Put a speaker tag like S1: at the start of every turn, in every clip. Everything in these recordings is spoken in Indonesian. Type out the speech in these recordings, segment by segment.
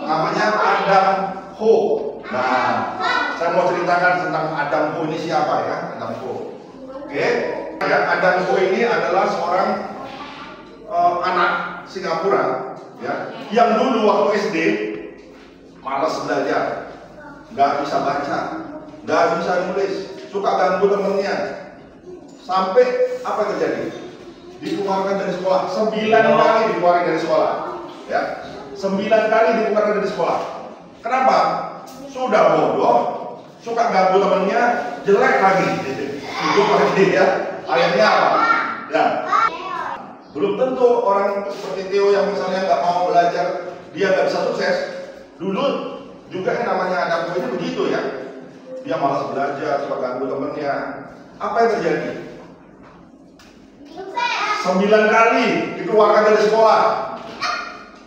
S1: namanya Adam Ho. Nah, saya mau ceritakan tentang Adam Ho ini siapa ya, Adam Ho. Oke, ya, Adam Ho ini adalah seorang anak Singapura, ya, yang dulu waktu SD malas belajar, nggak bisa baca, nggak bisa nulis, suka ganggu temennya, sampai apa yang terjadi? Dikeluarkan dari sekolah, 9 kali dikeluarkan dari sekolah, ya, 9 kali dikeluarkan dari sekolah. Kenapa? Sudah bodoh, suka ganggu temennya, jelek lagi, hidup lagi ya. Akhirnya apa? Ya, belum tentu orang seperti Theo yang misalnya nggak mau belajar, dia nggak bisa sukses. Dulu juga yang namanya Adam Ho ini begitu ya. Dia malas belajar, suka ganggu temennya. Apa yang terjadi? 9 kali dikeluarkan dari sekolah.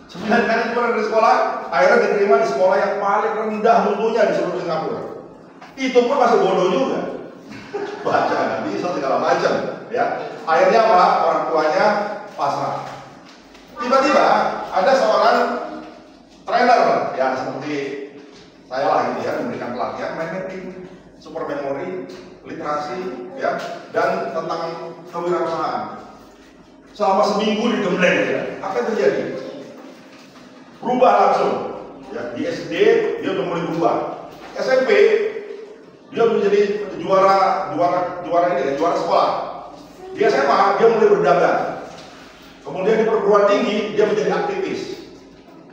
S1: 9 kali dikeluarkan dari sekolah, akhirnya diterima di sekolah yang paling rendah mutunya di seluruh Singapura. Itu pun masih bodoh juga. Baca nggak bisa segala macam, ya. Akhirnya apa? Orang tuanya pasrah. Tiba-tiba ada seorang trainer, ya seperti saya lah gitu ya, memberikan pelatihan mapping, super memory, literasi, ya, dan tentang kewirausahaan. Selama seminggu digembleng ya. Apa yang terjadi? Berubah langsung. Ya, di SD dia udah mulai berubah. SMP dia menjadi juara ini ya, juara sekolah. Di SMA dia mulai berdagang. Kemudian di perguruan tinggi dia menjadi aktivis.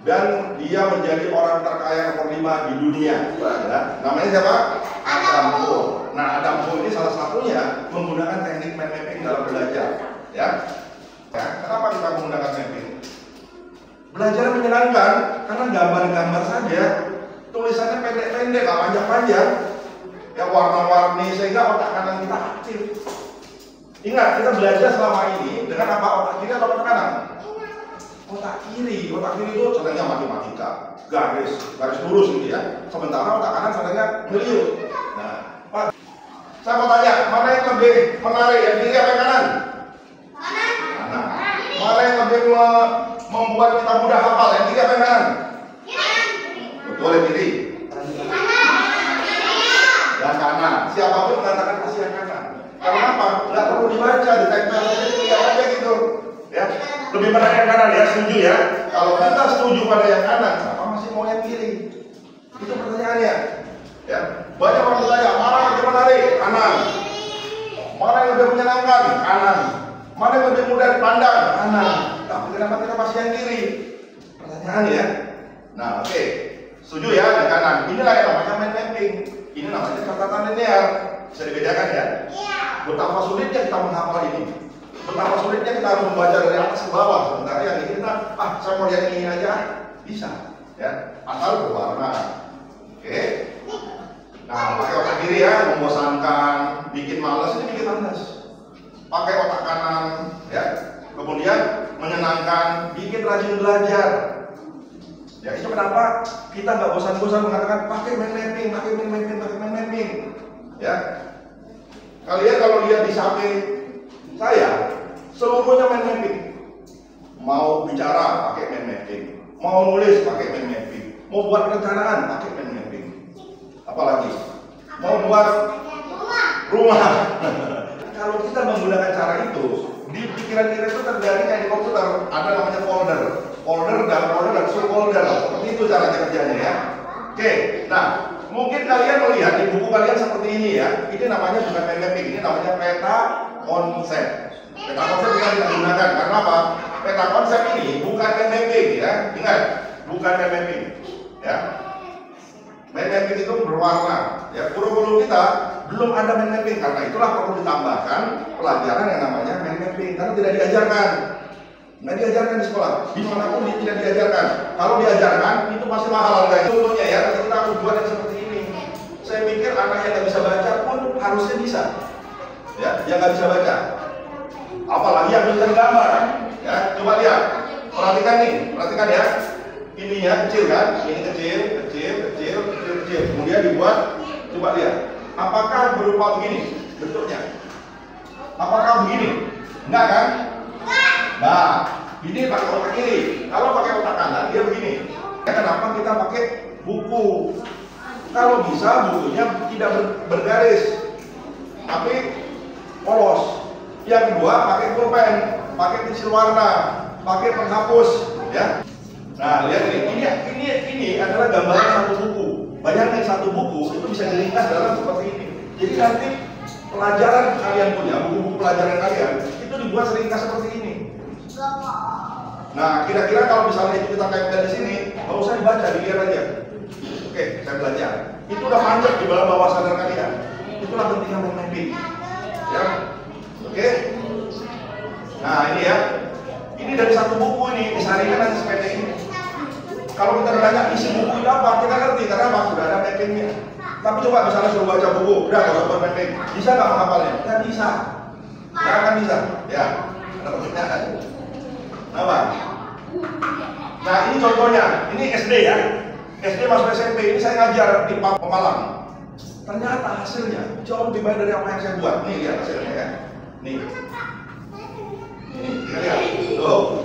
S1: Dan dia menjadi orang terkaya nomor 5 di dunia. Ya. Namanya siapa? Adam Ho. Nah, Adam Ho ini salah satunya menggunakan teknik mind mapping dalam belajar. Ya. Ya, kenapa kita menggunakan mapping? Belajar menyenangkan karena gambar-gambar saja, tulisannya pendek-pendek, nggak panjang-panjang, ya warna-warni sehingga otak kanan kita aktif. Ingat, kita belajar selama ini dengan apa? Otak kiri atau otak kanan? Otak kiri itu sebenarnya matematika, garis lurus gitu ya. Sementara otak kanan sebenarnya ngeliut. Nah, Pak, saya mau tanya, mana yang lebih menarik, yang kiri atau yang kanan? Kanan. Mana yang lebih membuat kita mudah hafal, yang kiri atau yang kanan? Betul, yang kiri. Yang kanan. Siapapun mengatakan pasti yang kanan. Karena apa? Nggak perlu dibaca, ditempel aja, lihat aja gitu. Ya, lebih menarik yang kanan ya, setuju ya. Kalau kita setuju pada yang kanan, kenapa masih mau yang kiri? Itu pertanyaannya. Ya, banyak orang bertanya, mana yang lebih menarik? Kanan. Mana yang lebih menyenangkan? Kanan. Mana yang lebih mudah dipandang? Kanan. Tapi kenapa kita masih yang kiri? Pertanyaan ya. Nah, oke. Setuju ya, yang kanan. Inilah yang namanya mind mapping. Ini namanya catatan linear. Bisa dibedakan ya? Iya. Betapa sulitnya kita menghafal ini. Betapa sulitnya kita harus membaca dari atas ke bawah. Sementara yang ini kita, saya mau lihat ini aja, bisa, ya, asal berwarna. Oke. Nah, pakai otak kiri ya, membosankan, bikin malas, ini bikin malas. Pakai otak kanan, ya, kemudian menyenangkan, bikin rajin belajar. Ya, itu kenapa kita nggak bosan-bosan mengatakan pakai mind mapping, pakai mind mapping, pakai mind mapping. Ya, kalian kalau lihat di samping saya, seluruhnya mind mapping. Mau bicara pakai mind mapping, mau nulis pakai mind mapping, mau buat perencanaan pakai mind mapping. Apalagi mau buat rumah. Kalau kita menggunakan cara itu, di pikiran kita itu terjadi kayak di komputer, ada namanya folder dan subfolder. Seperti itu caranya kerjanya ya. Oke, nah mungkin kalian melihat di buku kalian seperti ini ya. Ini namanya bukan mind mapping, ini namanya peta konsep. Peta konsep kita tidak gunakan karena apa? Peta konsep ini bukan mind mapping ya. Ingat, bukan mind mapping ya. Mind mapping itu berwarna ya. Guru-guru kita belum ada mind mapping, karena itulah perlu ditambahkan pelajaran yang namanya mind mapping karena tidak diajarkan. Nggak diajarkan di sekolah, dimanapun tidak diajarkan. Kalau diajarkan itu pasti mahal guys. Contohnya ya, kita harus buat yang seperti ini. Saya pikir anak yang nggak bisa baca pun harusnya bisa. Ya, yang nggak bisa baca. Apalagi yang bisa gambar. Ya, coba lihat. Perhatikan nih, perhatikan ya. Ininya kecil kan? Ini kecil. Kemudian dibuat. Coba lihat. Apakah berupa begini bentuknya? Apakah begini? Enggak kan? Nah, ini pakai otak kiri. Kalau pakai otak kanan dia begini. Kenapa kita pakai buku? Kalau bisa bukunya tidak bergaris, tapi polos. Yang kedua, pakai pulpen, pakai pensil warna, pakai penghapus, ya. Nah, lihat ini adalah gambaran satu buku. Bayangkan satu buku itu bisa diringkas dalam seperti ini. Jadi nanti pelajaran kalian punya, buku-buku pelajaran kalian itu dibuat seringkas seperti ini. Nah, kira-kira kalau misalnya itu kita kaitkan di sini, nggak usah dibaca, dilihat aja. Oke, saya belajar. Itu udah manjat di bawah sadar kalian. Itulah pentingnya mapping. Ya, oke. Nah, ini ya. Ini dari satu buku ini, disarikan nanti sepeda ini. Kalau kita ditanya isi buku itu apa, kita ngerti karena apa? Sudah ada mappingnya. Tapi coba misalnya suruh baca buku, udah nggak usah mapping. Bisa nggak menghafalnya? Nggak bisa. Nggak akan bisa. Ya, ada pertanyaan. Apa? Nah, ini contohnya. Ini SD ya. SD masuk SMP. Ini saya ngajar di Pemalang. Ternyata hasilnya jauh lebih baik dari apa yang saya buat. Nih lihat hasilnya ya. Nih. Ini lihat. Tuh.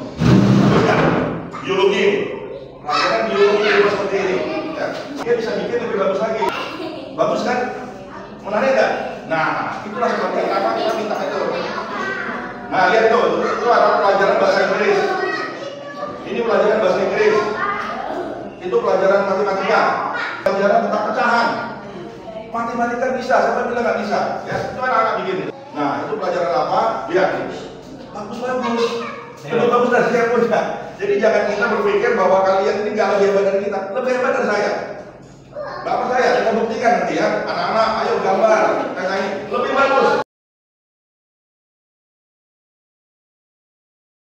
S1: Biologi. Pelajaran biologi itu seperti ini. Ya. Dia bisa bikin lebih bagus lagi. Bagus kan? Menarik nggak? Nah, itulah seperti apa kita minta itu. Nah, lihat tuh, itu adalah pelajaran bahasa Inggris. Ini pelajaran bahasa Inggris. Itu pelajaran matematika. Pelajaran tentang pecahan. Matematika bisa, siapa bilang nggak bisa? Ya, itu anak-anak bikin. Nah, itu pelajaran apa? Lihat. Bagus-bagus. Lebih bagus dari saya punya. Jadi jangan kita berpikir bahwa kalian ini nggak lebih hebat dari kita. Lebih hebat dari saya. Bapak saya buktikan nanti ya. Anak-anak, ayo gambar. Kayak ini. Lebih bagus.